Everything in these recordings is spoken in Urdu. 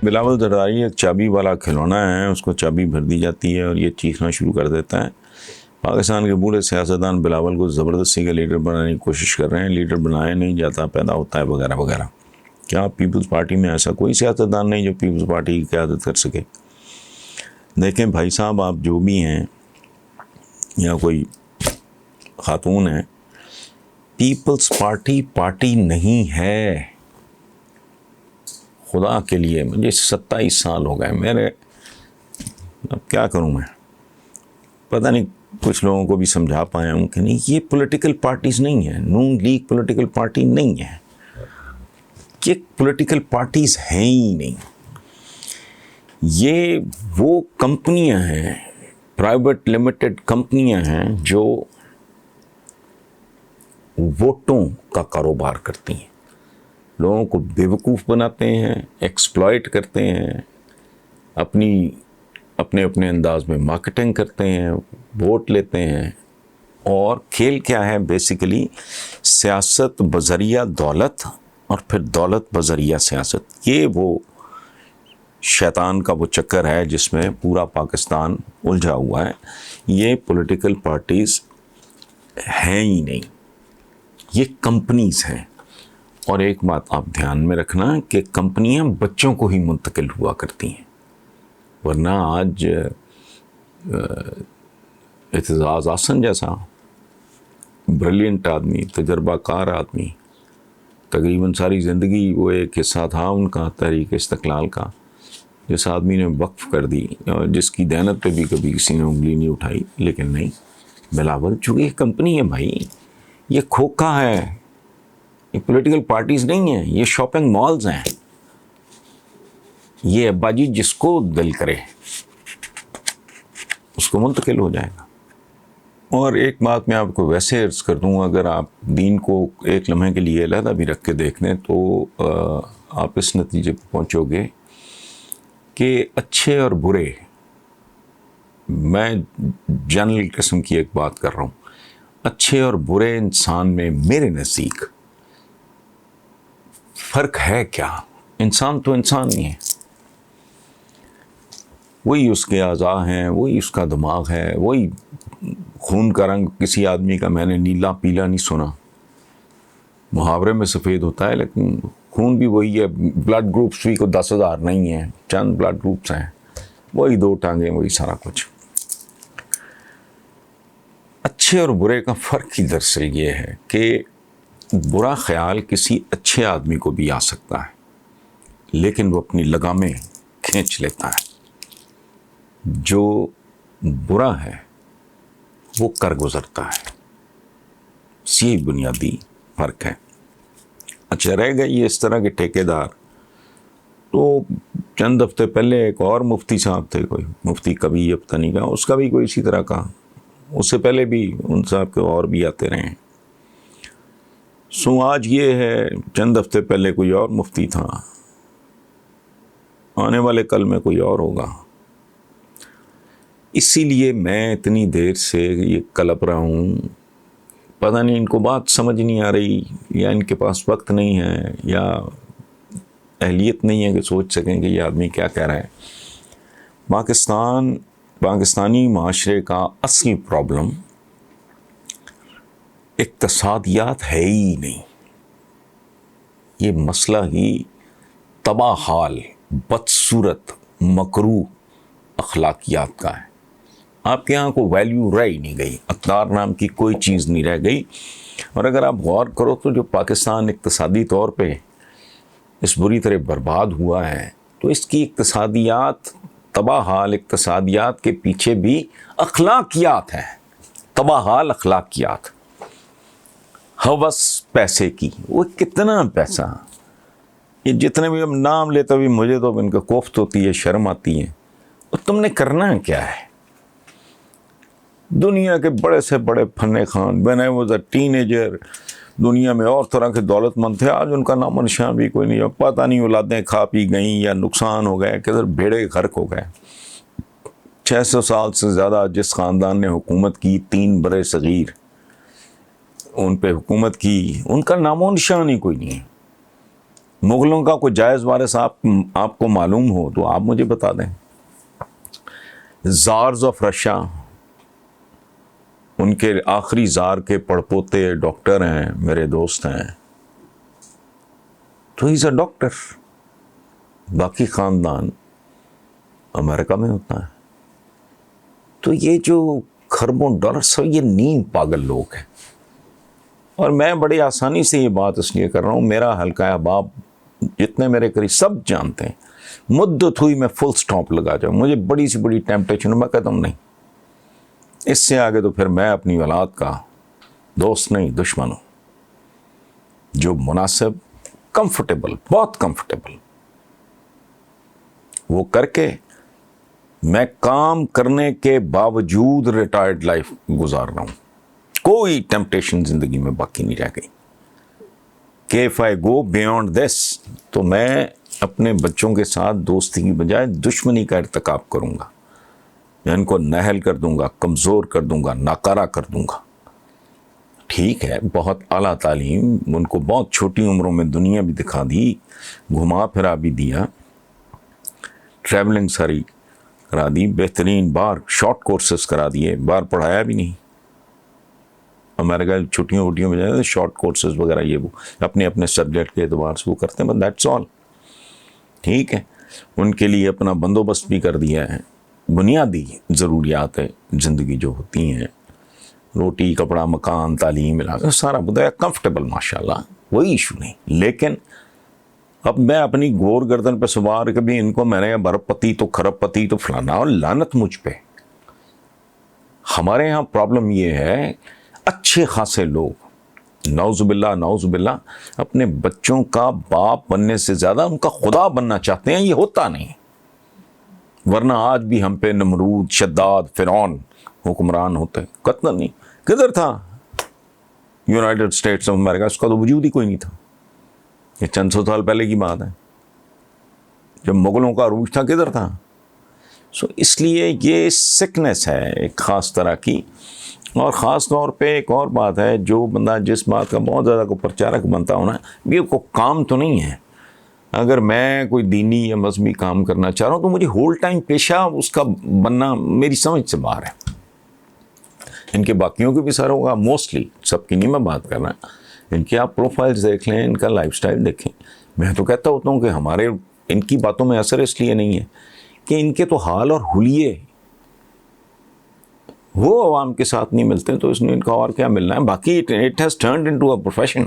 بلاول زرداری ایک چابی والا کھلونا ہے، اس کو چابی بھر دی جاتی ہے اور یہ چیخنا شروع کر دیتا ہے۔ پاکستان کے بوڑھے سیاستدان بلاول کو زبردستی کا لیڈر بنانے کی کوشش کر رہے ہیں، لیڈر بنایا نہیں جاتا، پیدا ہوتا ہے وغیرہ وغیرہ۔ کیا پیپلز پارٹی میں ایسا کوئی سیاستدان نہیں جو پیپلز پارٹی کی قیادت کر سکے؟ دیکھیں بھائی صاحب، آپ جو بھی ہیں یا کوئی خاتون ہیں، پیپلز پارٹی پارٹی نہیں ہے۔ خدا کے لیے مجھے 27 سال ہو گئے، میرے اب کیا کروں میں، پتہ نہیں کچھ لوگوں کو بھی سمجھا پایا ہوں کہ نہیں، یہ پولیٹیکل پارٹیز نہیں ہیں۔ نون لیگ پولیٹیکل پارٹی نہیں ہے، یہ پولیٹیکل پارٹیز ہیں ہی نہیں۔ یہ وہ کمپنیاں ہیں، پرائیویٹ لمیٹڈ کمپنیاں ہیں جو ووٹوں کا کاروبار کرتی ہیں، لوگوں کو بیوقوف بناتے ہیں، ایکسپلائٹ کرتے ہیں، اپنے انداز میں مارکیٹنگ کرتے ہیں، ووٹ لیتے ہیں۔ اور کھیل کیا ہے؟ بیسیکلی سیاست بذریعہ دولت اور پھر دولت بذریعہ سیاست۔ یہ وہ شیطان کا وہ چکر ہے جس میں پورا پاکستان الجھا ہوا ہے۔ یہ پولیٹیکل پارٹیز ہیں ہی نہیں، یہ کمپنیز ہیں۔ اور ایک بات آپ دھیان میں رکھنا کہ کمپنیاں بچوں کو ہی منتقل ہوا کرتی ہیں، ورنہ آج اعتزاز احسن جیسا بریلینٹ آدمی، تجربہ کار آدمی، تقریباً ساری زندگی وہ ایک حصہ تھا ان کا تحریک استقلال کا، جس آدمی نے وقف کر دی اور جس کی دینت پہ بھی کبھی کسی نے انگلی نہیں اٹھائی، لیکن نہیں، بلاول چونکہ یہ کمپنی ہے بھائی، یہ کھوکھا ہے، یہ پولیٹیکل پارٹیز نہیں ہیں، یہ شاپنگ مالز ہیں۔ یہ ابا جی جس کو دل کرے اس کو منتقل ہو جائے گا۔ اور ایک بات میں آپ کو ویسے عرض کر دوں، اگر آپ دین کو ایک لمحے کے لیے علیحدہ بھی رکھ کے دیکھ لیں تو آپ اس نتیجے پہ پہنچو گے کہ اچھے اور برے، میں جنرل قسم کی ایک بات کر رہا ہوں، اچھے اور برے انسان میں میرے نزدیک فرق ہے کیا؟ انسان تو انسان ہی ہے، وہی اس کے اعضاء ہیں، وہی اس کا دماغ ہے، وہی خون کا رنگ کسی آدمی کا میں نے نیلا پیلا نہیں سنا، محاورے میں سفید ہوتا ہے لیکن خون بھی وہی ہے۔ بلڈ گروپس بھی کوئی 10,000 نہیں ہیں، چند بلڈ گروپس ہیں، وہی 2 ٹانگیں، وہی سارا کچھ۔ اچھے اور برے کا فرق ہی دراصل یہ ہے کہ برا خیال کسی اچھے آدمی کو بھی آ سکتا ہے لیکن وہ اپنی لگامیں کھینچ لیتا ہے، جو برا ہے وہ کر گزرتا ہے۔ یہی بنیادی فرق ہے۔ اچھا، رہ گئی یہ اس طرح کے ٹھیکیدار، تو چند ہفتے پہلے ایک اور مفتی صاحب تھے، کوئی مفتی کبھی اب پتہ نہیں کہا، اس کا بھی کوئی اسی طرح کا، اس سے پہلے بھی ان صاحب کے اور بھی آتے رہے ہیں۔ آج یہ ہے، چند ہفتے پہلے کوئی اور مفتی تھا، آنے والے کل میں کوئی اور ہوگا۔ اسی لیے میں اتنی دیر سے یہ کلپ رہا ہوں، پتہ نہیں ان کو بات سمجھ نہیں آ رہی، یا ان کے پاس وقت نہیں ہے، یا اہلیت نہیں ہے کہ سوچ سکیں کہ یہ آدمی کیا کہہ رہا ہے۔ پاکستانی معاشرے کا اصل پرابلم اقتصادیات ہے ہی نہیں، یہ مسئلہ ہی تباہ حال، بدصورت، مکروہ اخلاقیات کا ہے۔ آپ کے یہاں کو ویلیو رہ ہی نہیں گئی، اقدار نام کی کوئی چیز نہیں رہ گئی۔ اور اگر آپ غور کرو تو جو پاکستان اقتصادی طور پہ اس بری طرح برباد ہوا ہے، تو اس کی اقتصادیات، تباہ حال اقتصادیات کے پیچھے بھی اخلاقیات ہیں، تباہ حال اخلاقیات، ہوس پیسے کی۔ وہ کتنا پیسہ، یہ جتنے بھی ہم نام لیتے بھی مجھے تو ان کا کوفت ہوتی ہے، شرم آتی ہے۔ اور تم نے کرنا کیا ہے؟ دنیا کے بڑے سے بڑے فن Khan, when I was a teenager، دنیا میں اور طرح کے دولت مند تھے، آج ان کا نام و نشان بھی کوئی نہیں ہے، پتہ نہیں اولادیں کھا پی گئیں یا نقصان ہو گئے، کدھر بھیڑے غرق ہو گئے۔ 600 سال سے زیادہ جس خاندان نے حکومت کی، 3 برے صغیر ان پہ حکومت کی، ان کا نام و نشان ہی کوئی نہیں ہے۔ مغلوں کا کوئی جائز وارث آپ کو معلوم ہو تو آپ مجھے بتا دیں. زارز آف رشیا، ان کے آخری زار کے پڑپوتے ڈاکٹر ہیں، میرے دوست ہیں، تو ہی از اے ڈاکٹر. باقی خاندان امریکہ میں ہوتا ہے. تو یہ جو خربوں ڈالر سب یہ نیم پاگل لوگ ہیں. اور میں بڑی آسانی سے یہ بات اس لیے کر رہا ہوں، میرا حلقہ احباب جتنے میرے قریب سب جانتے ہیں، مدت ہوئی میں فل سٹاپ لگا جاؤں، مجھے بڑی سی بڑی ٹیمپٹیشن، میں کہتا ہوں نہیں، اس سے آگے تو پھر میں اپنی اولاد کا دوست نہیں دشمن ہوں. جو مناسب، کمفرٹیبل، بہت کمفرٹیبل وہ کر کے میں کام کرنے کے باوجود ریٹائرڈ لائف گزار رہا ہوں. کوئی ٹیمپٹیشن زندگی میں باقی نہیں رہ گئی کہ if I go beyond this تو میں اپنے بچوں کے ساتھ دوستی کی بجائے دشمنی کا ارتکاب کروں گا، میں ان کو نہل کر دوں گا، کمزور کر دوں گا، ناکارہ کر دوں گا. ٹھیک ہے، بہت اعلیٰ تعلیم، ان کو بہت چھوٹی عمروں میں دنیا بھی دکھا دی، گھما پھرا بھی دیا، ٹریولنگ ساری کرا دی، بہترین بار شارٹ کورسز کرا دیے، بار پڑھایا بھی نہیں. امریکہ چھٹیوں وٹیوں میں جائے شارٹ کورسز وغیرہ یہ وہ اپنے اپنے سبجیکٹ کے اعتبار سے وہ کرتے ہیں، بس دیٹس آل. ٹھیک ہے، ان کے لیے اپنا بندوبست بھی کر دیا ہے. بنیادی ضروریات زندگی جو ہوتی ہیں، روٹی، کپڑا، مکان، تعلیم، علاقہ، سارا بتایا کمفرٹیبل، ماشاءاللہ، کوئی ایشو نہیں. لیکن اب میں اپنی گور گردن پہ سوار کبھی ان کو میں نے برپ پتی تو کھرب پتی تو فلانا، اور لعنت مجھ پہ. ہمارے ہاں پرابلم یہ ہے، اچھے خاصے لوگ نعوذ باللہ اپنے بچوں کا باپ بننے سے زیادہ ان کا خدا بننا چاہتے ہیں. یہ ہوتا نہیں، ورنہ آج بھی ہم پہ نمرود، شداد، فرعون حکمران ہوتے. قطعاً نہیں. کدھر تھا یونائٹڈ اسٹیٹس آف امریکہ؟ اس کا تو وجود ہی کوئی نہیں تھا. یہ چند سو سال پہلے کی بات ہے، جب مغلوں کا عروج تھا کدھر تھا. اس لیے یہ سکنس ہے ایک خاص طرح کی. اور خاص طور پہ ایک اور بات ہے، جو بندہ جس بات کا بہت زیادہ کو پرچارک بنتا ہونا، یہ کو کام تو نہیں ہے. اگر میں کوئی دینی یا مذہبی کام کرنا چاہ رہا ہوں تو مجھے ہول ٹائم پیشہ اس کا بننا میری سمجھ سے باہر ہے. ان کے باقیوں کے بھی سر ہوگا، موسٹلی سب کی نہیں میں بات کر رہا. ان کی آپ پروفائلز دیکھ لیں، ان کا لائف سٹائل دیکھیں. میں تو کہتا ہوتا ہوں کہ ہمارے ان کی باتوں میں اثر اس لیے نہیں ہے کہ ان کے تو حال اور حلیے وہ عوام کے ساتھ نہیں ملتے، تو اس میں ان کا اور کیا ملنا ہے. باقی it has turned into a profession.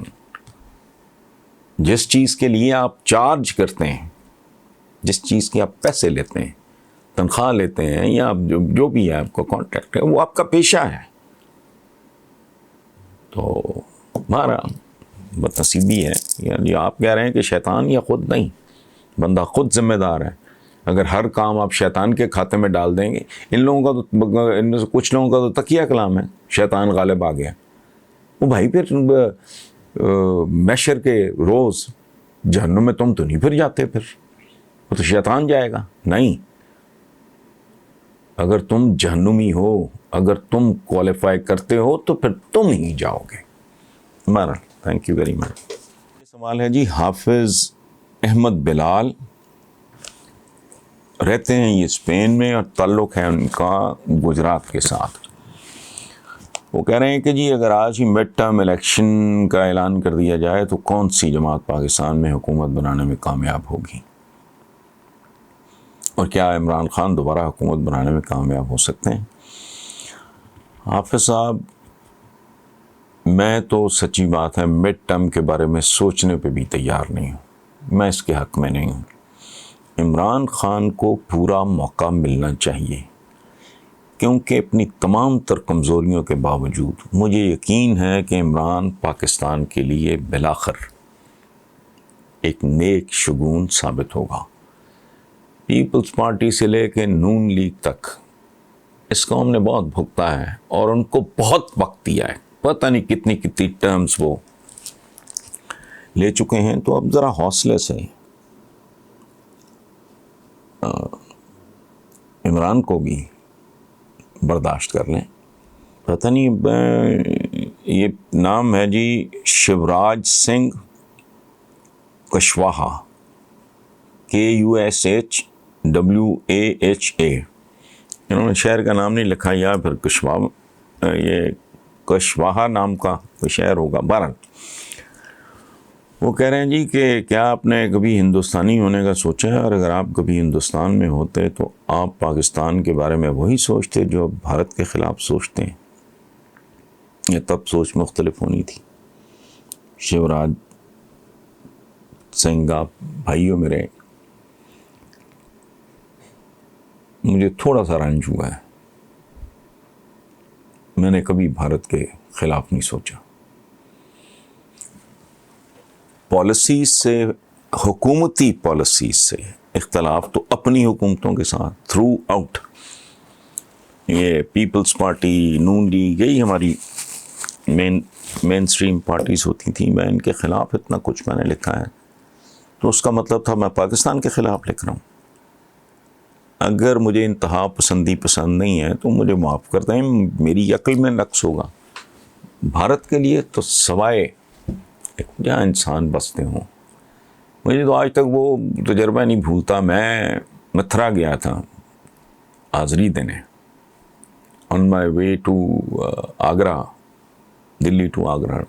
جس چیز کے لیے آپ چارج کرتے ہیں، جس چیز کے آپ پیسے لیتے ہیں، تنخواہ لیتے ہیں، یا آپ جو بھی ہے آپ کا کانٹریکٹ ہے، وہ آپ کا پیشہ ہے. تو ہمارا بدنصیبی ہے، یعنی آپ کہہ رہے ہیں کہ شیطان یا خود نہیں، بندہ خود ذمہ دار ہے. اگر ہر کام آپ شیطان کے کھاتے میں ڈال دیں گے، ان لوگوں کا تو، ان میں سے کچھ لوگوں کا تو تکیہ کلام ہے شیطان غالب آ گیا. وہ بھائی پھر محشر کے روز جہنم میں تم تو نہیں پھر جاتے، پھر وہ تو شیطان جائے گا. نہیں، اگر تم جہنمی ہو، اگر تم کوالیفائی کرتے ہو تو پھر تم ہی جاؤ گے. ہمارا تھینک یو ویری مچ. یہ سوال ہے جی، حافظ احمد بلال رہتے ہیں یہ اسپین میں، اور تعلق ہے ان کا گجرات کے ساتھ. وہ کہہ رہے ہیں کہ جی اگر آج ہی مڈ ٹرم الیکشن کا اعلان کر دیا جائے تو کون سی جماعت پاکستان میں حکومت بنانے میں کامیاب ہوگی، اور کیا عمران خان دوبارہ حکومت بنانے میں کامیاب ہو سکتے ہیں؟ حافظ صاحب، میں تو سچی بات ہے مڈ ٹرم کے بارے میں سوچنے پہ بھی تیار نہیں ہوں. میں اس کے حق میں نہیں ہوں. عمران خان کو پورا موقع ملنا چاہیے، کیونکہ اپنی تمام تر کمزوریوں کے باوجود مجھے یقین ہے کہ عمران پاکستان کے لیے بالآخر ایک نیک شگون ثابت ہوگا. پیپلز پارٹی سے لے کے نون لیگ تک اس قوم نے بہت بھگتا ہے، اور ان کو بہت وقت دیا ہے، پتہ نہیں کتنی کتنی ٹرمز وہ لے چکے ہیں. تو اب ذرا حوصلے سے عمران کو بھی برداشت کر لیں. پتہ نہیں، یہ نام ہے جی شیوراج سنگھ کشواہا, KUSHWAHA. انہوں نے شہر کا نام نہیں لکھا, یا پھر یہ کشواہا نام کا کوئی شہر ہوگا. بہرحال وہ کہہ رہے ہیں جی کہ کیا آپ نے کبھی ہندوستانی ہونے کا سوچا ہے, اور اگر آپ کبھی ہندوستان میں ہوتے تو آپ پاکستان کے بارے میں وہی سوچتے جو بھارت کے خلاف سوچتے ہیں, یا تب سوچ مختلف ہونی تھی. شیوراج سنگھ, آپ بھائیوں میرے, مجھے تھوڑا سا رنج ہوا ہے, میں نے کبھی بھارت کے خلاف نہیں سوچا. پالیسیز سے, حکومتی پالیسیز سے اختلاف تو اپنی حکومتوں کے ساتھ تھرو آؤٹ, یہ پیپلز پارٹی, نون لیگ, یہی ہماری مین اسٹریم پارٹیز ہوتی تھیں. میں ان کے خلاف اتنا کچھ میں نے لکھا ہے تو اس کا مطلب تھا میں پاکستان کے خلاف لکھ رہا ہوں. اگر مجھے انتہا پسندی پسند نہیں ہے تو مجھے معاف کر دیں, میری عقل میں نقص ہوگا. بھارت کے لیے تو سوائے جہاں انسان بستے ہوں, مجھے تو آج تک وہ تجربہ نہیں بھولتا. میں متھرا گیا تھا حاضری دینے, on my way to Agra, Delhi to Agra.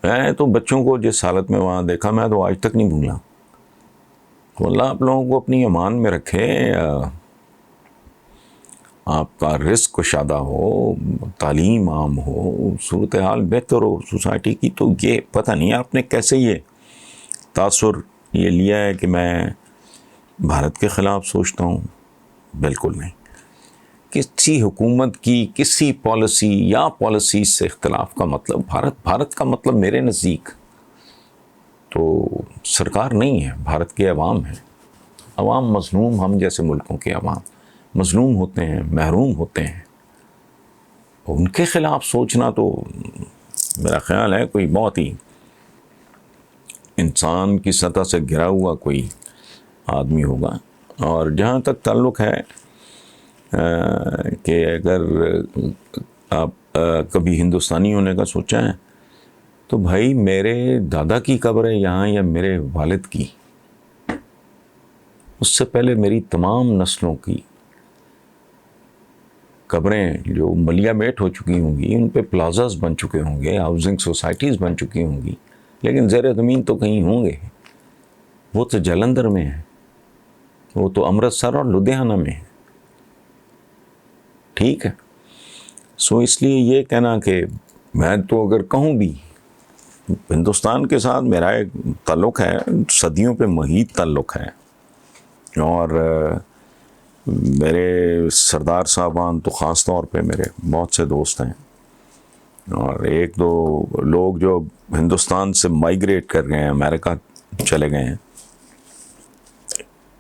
میں تو بچوں کو جس حالت میں وہاں دیکھا میں تو آج تک نہیں بھولا. تو اللہ آپ لوگوں کو اپنی امان میں رکھے, آپ کا رزق کشادہ ہو, تعلیم عام ہو, صورتحال بہتر ہو سوسائٹی کی. تو یہ پتہ نہیں آپ نے کیسے یہ تاثر یہ لیا ہے کہ میں بھارت کے خلاف سوچتا ہوں. بالکل نہیں. کسی حکومت کی کسی پالیسی یا پالیسیز سے اختلاف کا مطلب بھارت کا مطلب میرے نزدیک تو سرکار نہیں ہے, بھارت کے عوام ہیں. عوام مظلوم, ہم جیسے ملکوں کے عوام مظلوم ہوتے ہیں, محروم ہوتے ہیں. ان کے خلاف سوچنا تو میرا خیال ہے کوئی بہت ہی انسان کی سطح سے گرا ہوا کوئی آدمی ہوگا. اور جہاں تک تعلق ہے کہ اگر آپ کبھی ہندوستانی ہونے کا سوچا ہے تو بھائی میرے دادا کی قبر ہے یہاں, یا میرے والد کی, اس سے پہلے میری تمام نسلوں کی قبریں جو ملیا میٹ ہو چکی ہوں گی, ان پہ پلازاز بن چکے ہوں گے, ہاؤسنگ سوسائٹیز بن چکی ہوں گی, لیکن زیر زمین تو کہیں ہوں گے. وہ تو جلندھر میں ہے, وہ تو امرتسر اور لدھیانہ میں ہے. ٹھیک ہے. سو اس لیے یہ کہنا کہ میں تو اگر کہوں بھی ہندوستان کے ساتھ میرا ایک تعلق ہے, صدیوں پہ محیط تعلق ہے, اور میرے سردار صاحبان تو خاص طور پہ میرے بہت سے دوست ہیں, اور ایک دو لوگ جو ہندوستان سے مائیگریٹ کر گئے ہیں, امریکہ چلے گئے ہیں,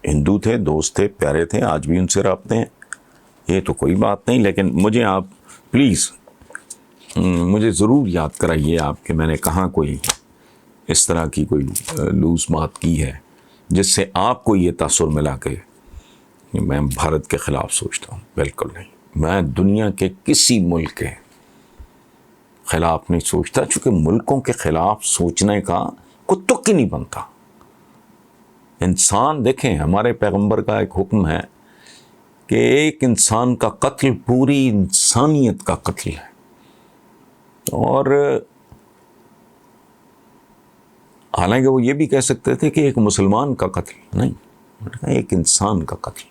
ہندو تھے, دوست تھے, پیارے تھے, آج بھی ان سے رابطے ہیں. یہ تو کوئی بات نہیں, لیکن مجھے آپ پلیز مجھے ضرور یاد کرائیے آپ کہ میں نے کہاں کوئی اس طرح کی کوئی لوز بات کی ہے جس سے آپ کو یہ تاثر ملا کہ میں بھارت کے خلاف سوچتا ہوں. بالکل نہیں. میں دنیا کے کسی ملک کے خلاف نہیں سوچتا, چونکہ ملکوں کے خلاف سوچنے کا کوئی تک ہی نہیں بنتا. انسان دیکھیں, ہمارے پیغمبر کا ایک حکم ہے کہ ایک انسان کا قتل پوری انسانیت کا قتل ہے. اور حالانکہ وہ یہ بھی کہہ سکتے تھے کہ ایک مسلمان کا قتل نہیں, ایک انسان کا قتل.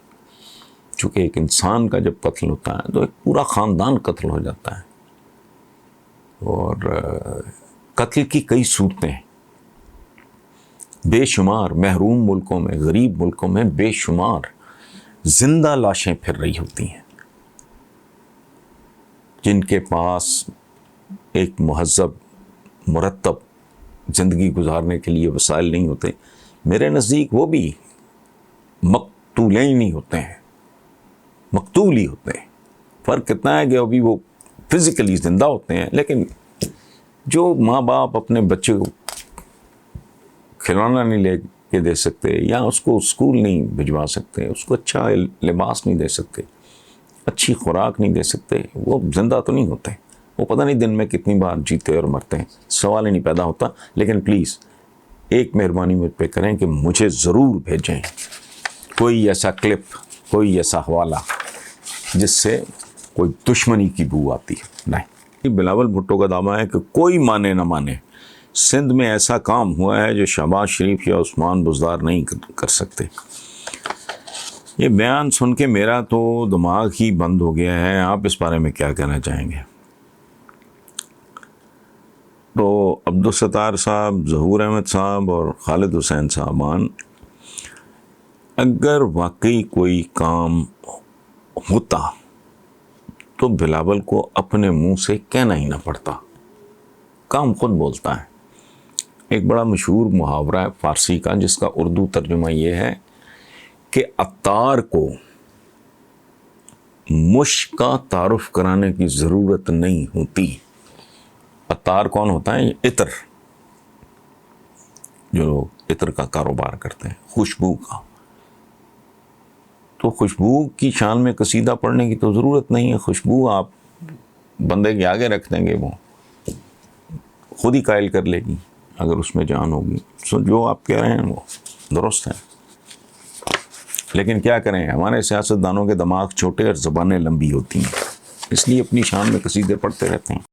چونکہ ایک انسان کا جب قتل ہوتا ہے تو ایک پورا خاندان قتل ہو جاتا ہے. اور قتل کی کئی صورتیں ہیں, بے شمار محروم ملکوں میں, غریب ملکوں میں بے شمار زندہ لاشیں پھر رہی ہوتی ہیں جن کے پاس ایک مہذب مرتب زندگی گزارنے کے لیے وسائل نہیں ہوتے. میرے نزدیک وہ بھی مقتولین ہی ہوتے ہیں, مقتول ہی ہوتے ہیں. فرق کتنا ہے کہ ابھی وہ فزیکلی زندہ ہوتے ہیں, لیکن جو ماں باپ اپنے بچے کو کھلونا نہیں لے کے دے سکتے, یا اس کو اسکول نہیں بھجوا سکتے, اس کو اچھا لباس نہیں دے سکتے, اچھی خوراک نہیں دے سکتے, وہ زندہ تو نہیں ہوتے. وہ پتہ نہیں دن میں کتنی بار جیتے اور مرتے ہیں, سوال ہی نہیں پیدا ہوتا. لیکن پلیز ایک مہربانی مجھ پہ کریں کہ مجھے ضرور بھیجیں کوئی ایسا کلپ، کوئی ایسا حوالہ جس سے کوئی دشمنی کی بو آتی ہے۔ نہیں، بلاول بھٹو کا دعویٰ ہے کہ کوئی مانے نہ مانے سندھ میں ایسا کام ہوا ہے جو شہباز شریف یا عثمان بزدار نہیں کر سکتے۔ یہ بیان سن کے میرا تو دماغ ہی بند ہو گیا ہے۔ آپ اس بارے میں کیا کہنا چاہیں گے؟ تو عبدالستار صاحب، ظہور احمد صاحب اور خالد حسین صاحبان، اگر واقعی کوئی کام ہوتا تو بلاول کو اپنے منہ سے کہنا ہی نہ پڑتا، کام خود بولتا ہے۔ ایک بڑا مشہور محاورہ ہے فارسی کا جس کا اردو ترجمہ یہ ہے کہ عطار کو مشک کا تعارف کرانے کی ضرورت نہیں ہوتی۔ عطار کون ہوتا ہے؟ عطر، جو لوگ عطر کا کاروبار کرتے ہیں، خوشبو کا۔ تو خوشبو کی شان میں قصیدہ پڑھنے کی تو ضرورت نہیں ہے، خوشبو آپ بندے کے آگے رکھ دیں گے، وہ خود ہی قائل کر لے گی اگر اس میں جان ہوگی۔ سو جو آپ کہہ رہے ہیں وہ درست ہے، لیکن کیا کریں، ہمارے سیاستدانوں کے دماغ چھوٹے اور زبانیں لمبی ہوتی ہیں، اس لیے اپنی شان میں قصیدے پڑھتے رہتے ہیں۔